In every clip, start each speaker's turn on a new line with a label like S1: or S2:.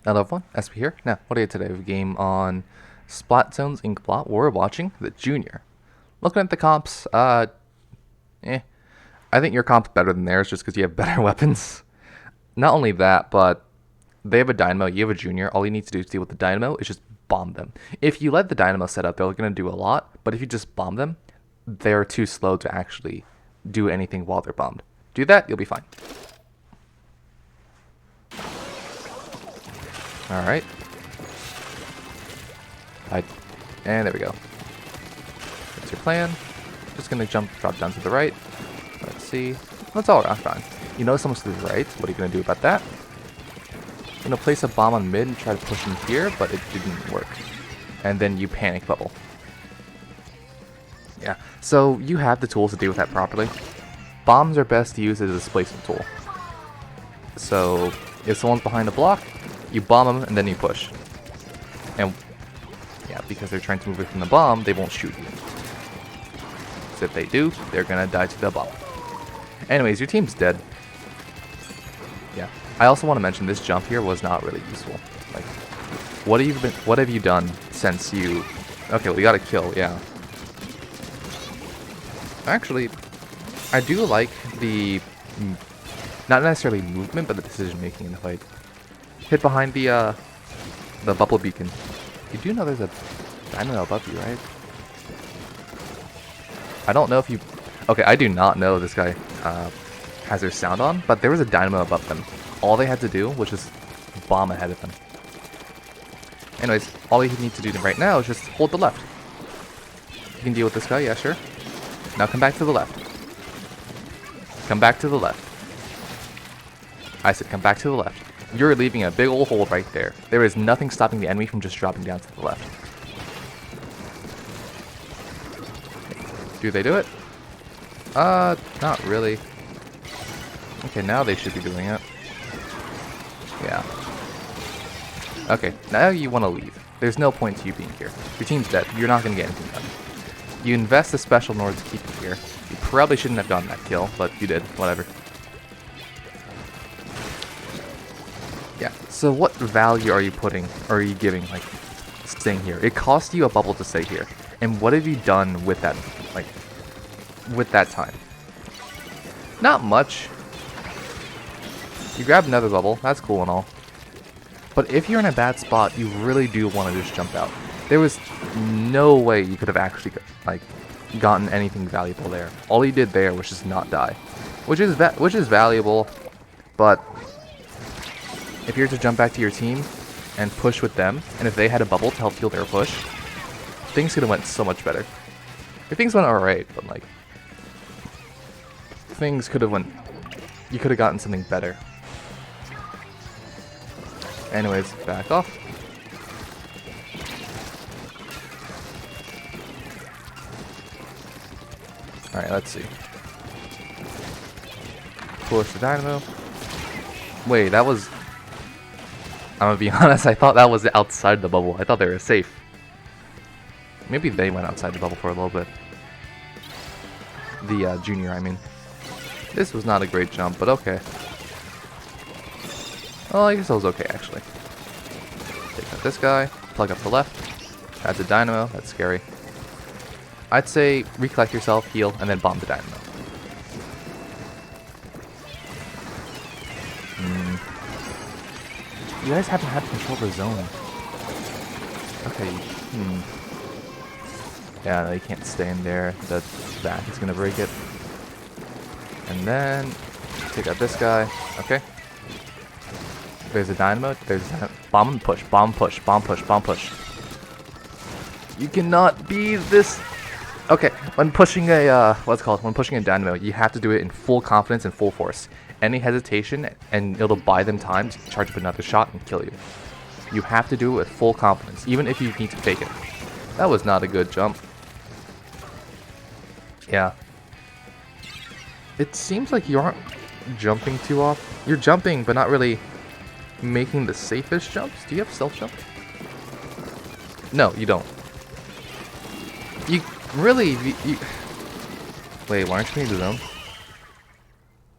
S1: Hello everyone, Espurr here. Now, what are you today? We have a game on Splat Zones Inkblot. We're watching the Junior. Looking at the comps, eh. I think your comp's better than theirs just because you have better weapons. Not only that, but they have a Dynamo, you have a Junior. All you need to do to deal with the Dynamo is just bomb them. If you let the Dynamo set up, they're going to do a lot, but if you just bomb them, they're too slow to actually do anything while they're bombed. Do that, you'll be fine. Alright. And there we go. That's your plan. Just gonna drop down to the right. Let's see. That's all right, fine. You know someone's to the right. What are you gonna do about that? Gonna place a bomb on mid and try to push him here, but it didn't work. And then you panic bubble. Yeah. So you have the tools to deal with that properly. Bombs are best to use as a displacement tool. So if someone's behind a block, you bomb them and then you push. And yeah, because they're trying to move away from the bomb, they won't shoot you. So if they do, they're gonna die to the bomb. Anyways, your team's dead. Yeah. I also want to mention this jump here was not really useful. Like, what have you done since you? Okay, well you got a kill, yeah. Actually, I do like the not necessarily movement, but the decision making in the fight. Hit behind the bubble beacon. You do know there's a dynamo above you, right? I don't know if you... Okay, I do not know this guy has their sound on, but there was a dynamo above them. All they had to do was just bomb ahead of them. Anyways, all you need to do right now is just hold the left. You can deal with this guy, yeah, sure. Now come back to the left. Come back to the left. I said come back to the left. You're leaving a big old hole right there. There is nothing stopping the enemy from just dropping down to the left. Do they do it? Not really. Okay, now they should be doing it. Yeah. Okay, now you want to leave. There's no point to you being here. Your team's dead. You're not going to get anything done. You invest a special in order to keep you here. You probably shouldn't have gotten that kill, but you did. Whatever. Yeah, so what value are you putting, or are you giving, like, staying here? It cost you a bubble to stay here. And what have you done with that, like, with that time? Not much. You grab another bubble, that's cool and all. But if you're in a bad spot, you really do want to just jump out. There was no way you could have actually, like, gotten anything valuable there. All you did there was just not die. Which is valuable, but... if you were to jump back to your team and push with them, and if they had a bubble to help heal their push, things could have went so much better. If things went alright, but like, things could have went, you could have gotten something better. Anyways, back off. Alright, let's see. Push the dynamo. Wait, that was... I'm gonna be honest, I thought that was outside the bubble. I thought they were safe. Maybe they went outside the bubble for a little bit. The junior, I mean. This was not a great jump, but okay. Well, I guess that was okay, actually. Take out this guy, plug up the left. That's a dynamo, that's scary. I'd say recollect yourself, heal, and then bomb the dynamo. You guys haven't had control of the zone. Okay. Yeah, no, you can't stay in there. The back is gonna break it. And then take out this guy. Okay. There's a dynamo. There's a bomb and push. Bomb push. Bomb push. Bomb push. You cannot be this. Okay. When pushing a what's it called? When pushing a dynamo, you have to do it in full confidence and full force. Any hesitation, and it'll buy them time to charge up another shot and kill you. You have to do it with full confidence, even if you need to fake it. That was not a good jump. Yeah. It seems like you aren't jumping too off. You're jumping, but not really making the safest jumps. Do you have stealth jump? No, you don't. You really... Wait, why aren't you in the zone?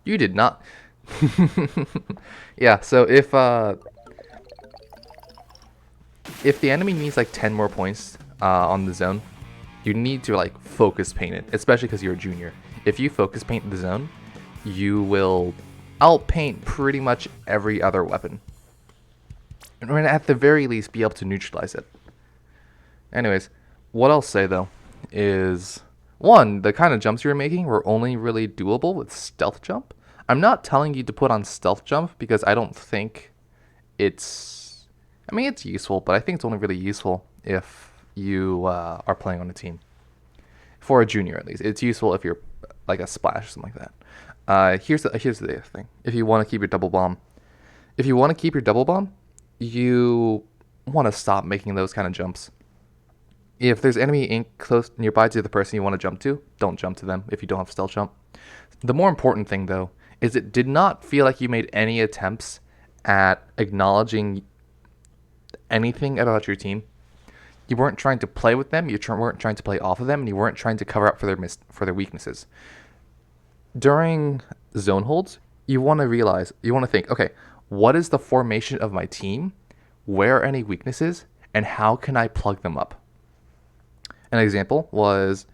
S1: You did not. Yeah, so if if the enemy needs like 10 more points on the zone, you need to like focus paint it, especially because you're a junior. If you focus paint the zone, you will outpaint pretty much every other weapon. And at the very least be able to neutralize it. Anyways, what I'll say though is, one, the kind of jumps you're making were only really doable with stealth jump. I'm not telling you to put on stealth jump because I don't think it's, I mean, it's useful, but I think it's only really useful if you are playing on a team. For a junior at least. It's useful if you're like a splash or something like that. Here's the other thing. If you want to keep your double bomb, you want to stop making those kind of jumps. If there's enemy in close nearby to the person you want to jump to, don't jump to them if you don't have stealth jump. The more important thing though is it did not feel like you made any attempts at acknowledging anything about your team. You weren't trying to play with them, weren't trying to play off of them, and you weren't trying to cover up for their weaknesses. During zone holds, you want to think, okay, what is the formation of my team? Where are any weaknesses? And how can I plug them up? An example was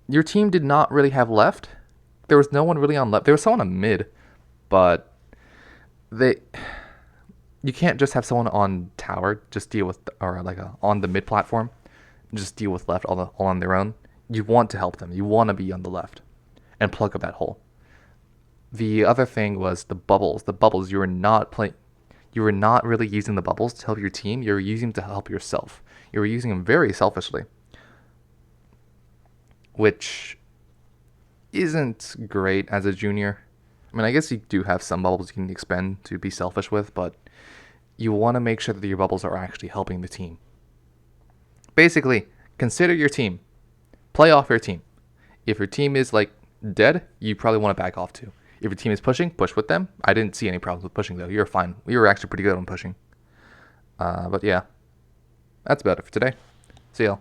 S1: your team did not really have left. There was no one really on left. There was someone on mid, but you can't just have someone on tower just deal with, or like on the mid platform, just deal with left all on their own. You want to help them. You want to be on the left and plug up that hole. The other thing was the bubbles. The bubbles, you were not really using the bubbles to help your team. You were using them to help yourself. You were using them very selfishly, which isn't great as a junior. I mean, I guess you do have some bubbles you can expend to be selfish with, but you want to make sure that your bubbles are actually helping the team. Basically, consider your team. Play off your team. If your team is like dead, you probably want to back off too. If your team is pushing, push with them. I didn't see any problems with pushing though. You're fine. You were actually pretty good on pushing. But yeah, that's about it for today. See y'all.